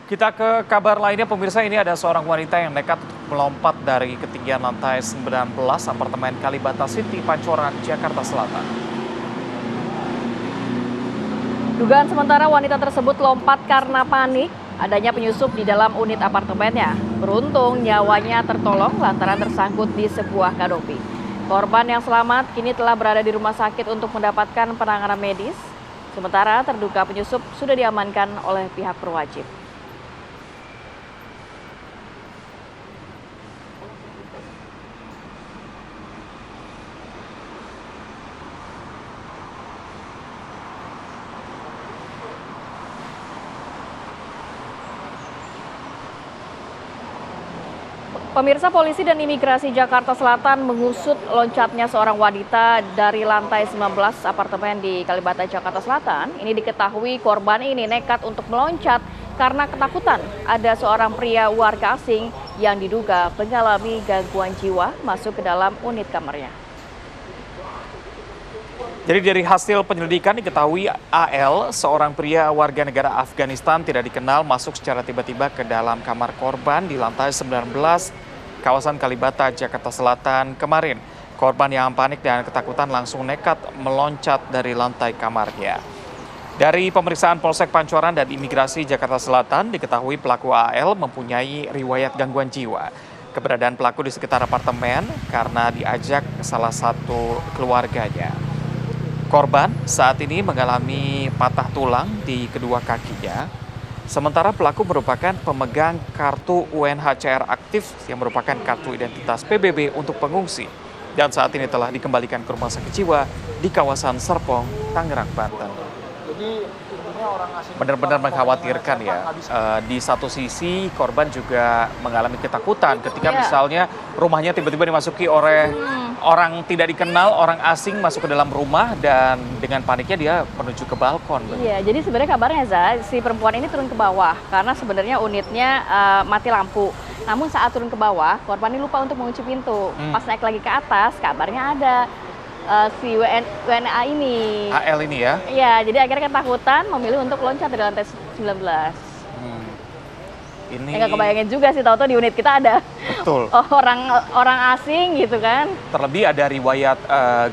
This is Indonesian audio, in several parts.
Kita ke kabar lainnya, pemirsa. Ini ada seorang wanita yang nekat melompat dari ketinggian lantai 19 apartemen Kalibata City, Pancoran, Jakarta Selatan. Dugaan sementara wanita tersebut lompat karena panik adanya penyusup di dalam unit apartemennya. Beruntung nyawanya tertolong lantaran tersangkut di sebuah kanopi. Korban yang selamat kini telah berada di rumah sakit untuk mendapatkan penanganan medis. Sementara terduga penyusup sudah diamankan oleh pihak berwajib. Pemirsa, polisi dan imigrasi Jakarta Selatan mengusut loncatnya seorang wanita dari lantai 19 apartemen di Kalibata, Jakarta Selatan. Ini diketahui korban ini nekat untuk meloncat karena ketakutan ada seorang pria warga asing yang diduga mengalami gangguan jiwa masuk ke dalam unit kamarnya. Jadi dari hasil penyelidikan diketahui AL, seorang pria warga negara Afghanistan tidak dikenal, masuk secara tiba-tiba ke dalam kamar korban di lantai 19 kawasan Kalibata, Jakarta Selatan kemarin. Korban yang panik dan ketakutan langsung nekat meloncat dari lantai kamarnya. Dari pemeriksaan Polsek Pancoran dan Imigrasi Jakarta Selatan diketahui pelaku AL mempunyai riwayat gangguan jiwa. Keberadaan pelaku di sekitar apartemen karena diajak salah satu keluarganya. Korban saat ini mengalami patah tulang di kedua kakinya, sementara pelaku merupakan pemegang kartu UNHCR aktif yang merupakan kartu identitas PBB untuk pengungsi, dan saat ini telah dikembalikan ke rumah sakit jiwa di kawasan Serpong, Tangerang, Banten. Benar-benar mengkhawatirkan ya. Di satu sisi korban juga mengalami ketakutan ketika misalnya rumahnya tiba-tiba dimasuki oleh orang tidak dikenal, orang asing masuk ke dalam rumah, dan dengan paniknya dia menuju ke balkon. Iya, jadi sebenarnya kabarnya si perempuan ini turun ke bawah karena sebenarnya unitnya mati lampu. Namun saat turun ke bawah, korban ini lupa untuk mengunci pintu. Pas naik lagi ke atas, kabarnya ada si WNA ini. AL ini ya? Iya, jadi akhirnya ketakutan memilih untuk loncat dari lantai 19. Ini Nggak kebayangin juga sih, tahu-tahu di unit kita ada betul. orang asing gitu kan. Terlebih ada riwayat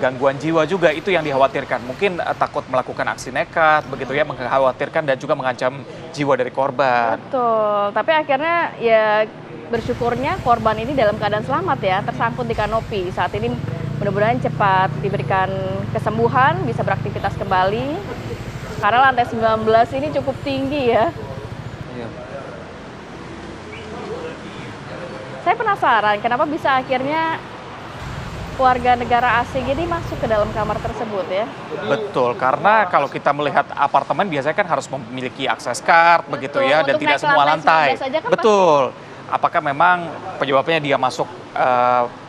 gangguan jiwa juga, itu yang dikhawatirkan. Mungkin takut melakukan aksi nekat, begitu ya, mengkhawatirkan dan juga mengancam jiwa dari korban. Betul, tapi akhirnya ya bersyukurnya korban ini dalam keadaan selamat ya, tersangkut di kanopi. Saat ini mudah-mudahan cepat diberikan kesembuhan, bisa beraktivitas kembali. Karena lantai 19 ini cukup tinggi ya. Iya. Saya penasaran kenapa bisa akhirnya warga negara asing ini masuk ke dalam kamar tersebut ya. Betul, karena kalau kita melihat apartemen biasanya kan harus memiliki akses card, begitu ya, dan untuk tidak naik semua lantai lantai. 19 aja kan Betul. Apakah memang penyebabnya dia masuk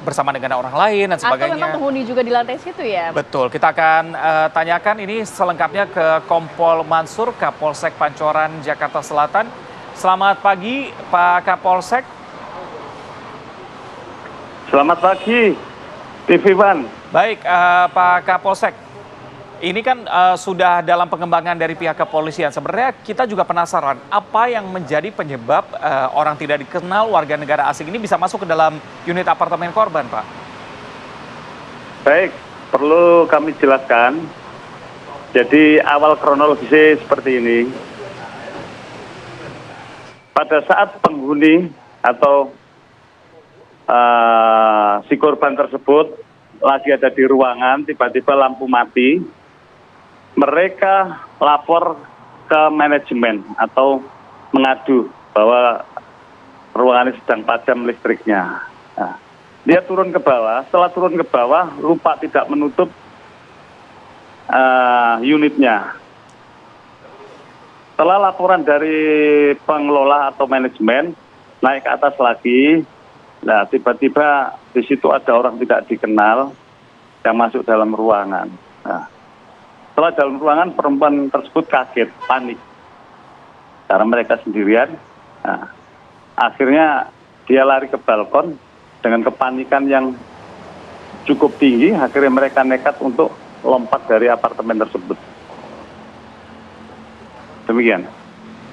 bersama dengan orang lain dan Atau memang sebagainya? penghuni juga di lantai situ ya. Betul, kita akan tanyakan ini selengkapnya ke Kompol Mansur, Kapolsek Pancoran, Jakarta Selatan. Selamat pagi, Pak Kapolsek. Selamat pagi, TV One. Baik, Pak Kapolsek. Ini kan sudah dalam pengembangan dari pihak kepolisian. Sebenarnya kita juga penasaran apa yang menjadi penyebab orang tidak dikenal warga negara asing ini bisa masuk ke dalam unit apartemen korban, Pak. Baik, perlu kami jelaskan. Jadi awal kronologisnya seperti ini. Pada saat penghuni atau si korban tersebut lagi ada di ruangan, tiba-tiba lampu mati. Mereka lapor ke manajemen atau mengadu bahwa ruangan ini sedang padam listriknya. Nah, dia turun ke bawah, setelah turun ke bawah lupa tidak menutup unitnya. Setelah laporan dari pengelola atau manajemen, naik ke atas lagi. Nah, tiba-tiba di situ ada orang tidak dikenal yang masuk dalam ruangan. Nah, setelah dalam ruangan, perempuan tersebut kaget, panik. Karena mereka sendirian. Nah, akhirnya dia lari ke balkon dengan kepanikan yang cukup tinggi. Akhirnya mereka nekat untuk lompat dari apartemen tersebut. Demikian.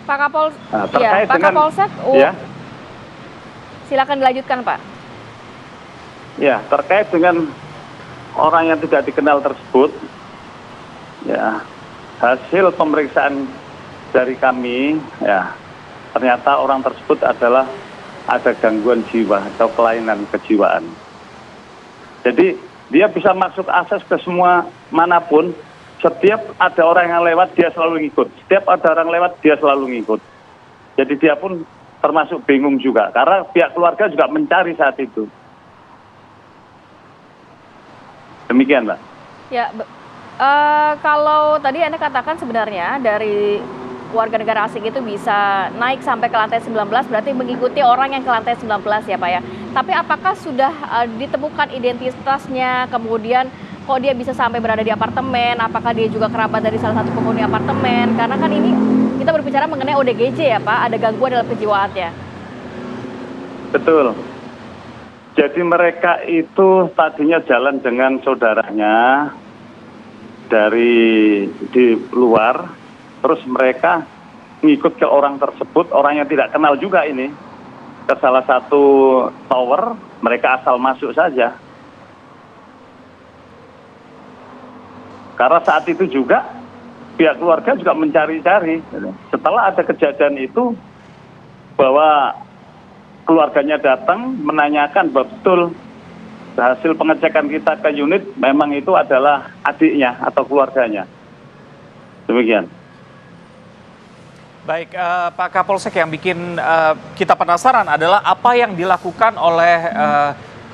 Pak Kapol, Nah, ya, terkait Pak dengan Kapolsek, ya, silakan dilanjutkan, Pak. ya terkait dengan orang yang tidak dikenal tersebut, ya hasil pemeriksaan dari kami, ya ternyata orang tersebut adalah ada gangguan jiwa atau kelainan kejiwaan. Jadi dia bisa masuk akses ke semua manapun. Setiap ada orang yang lewat, dia selalu ngikut. Setiap ada orang lewat, dia selalu ngikut. Jadi dia pun termasuk bingung juga, karena pihak keluarga juga mencari saat itu. Demikian, Mbak. Ya, kalau tadi Anda katakan sebenarnya dari warga negara asing itu bisa naik sampai ke lantai 19, berarti mengikuti orang yang ke lantai 19 ya Pak ya. Tapi apakah sudah ditemukan identitasnya, kemudian kok dia bisa sampai berada di apartemen, apakah dia juga kerabat dari salah satu penghuni apartemen? Karena kan ini kita berbicara mengenai ODGJ ya Pak, ada gangguan dalam kejiwaannya. Betul. Jadi mereka itu tadinya jalan dengan saudaranya dari di luar, terus mereka ngikut ke orang tersebut, orang yang tidak kenal juga ini, ke salah satu tower, mereka asal masuk saja. Karena saat itu juga pihak keluarga juga mencari-cari. Setelah ada kejadian itu, bahwa keluarganya datang menanyakan bahwa betul hasil pengecekan kita ke unit memang itu adalah adiknya atau keluarganya. Demikian. Baik, Pak Kapolsek, yang bikin kita penasaran adalah apa yang dilakukan oleh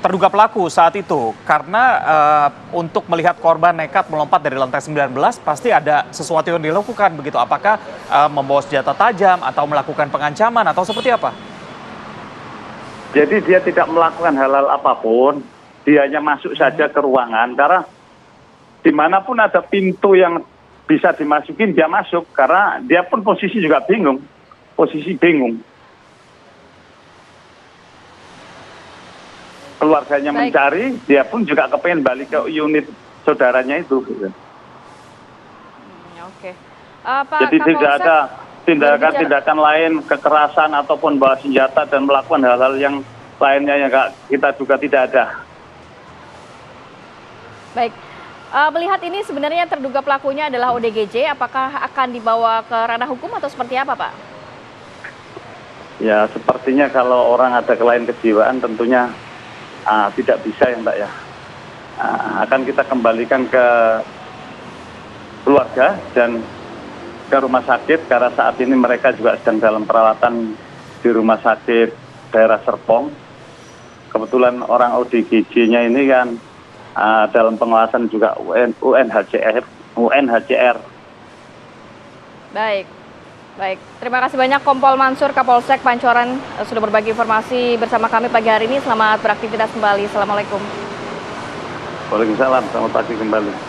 terduga pelaku saat itu. Karena untuk melihat korban nekat melompat dari lantai 19 pasti ada sesuatu yang dilakukan begitu. Apakah membawa senjata tajam atau melakukan pengancaman atau seperti apa? Jadi dia tidak melakukan hal-hal apapun, dia hanya masuk saja ke ruangan, karena dimanapun ada pintu yang bisa dimasukin, dia masuk, karena dia pun posisi juga bingung, Keluarganya Baik. mencari, dia pun juga kepengen balik ke unit saudaranya itu. Oke. Pak Jadi tidak Kapolsek, ada tindakan-tindakan berbicara- lain, kekerasan ataupun bawa senjata dan melakukan hal-hal yang lainnya yang kita juga tidak ada. Baik. Melihat ini sebenarnya terduga pelakunya adalah ODGJ, apakah akan dibawa ke ranah hukum atau seperti apa, Pak? Ya, sepertinya kalau orang ada kelainan kejiwaan tentunya tidak bisa ya Mbak ya. Akan kita kembalikan ke keluarga dan ke rumah sakit, karena saat ini mereka juga sedang dalam perawatan di rumah sakit daerah Serpong. Kebetulan orang ODGJ-nya ini kan dalam pengawasan juga UNHCR. Baik. Baik, terima kasih banyak Kompol Mansur Kapolsek Pancoran sudah berbagi informasi bersama kami pagi hari ini. Selamat beraktivitas kembali. Assalamualaikum. Waalaikumsalam, selamat pagi kembali.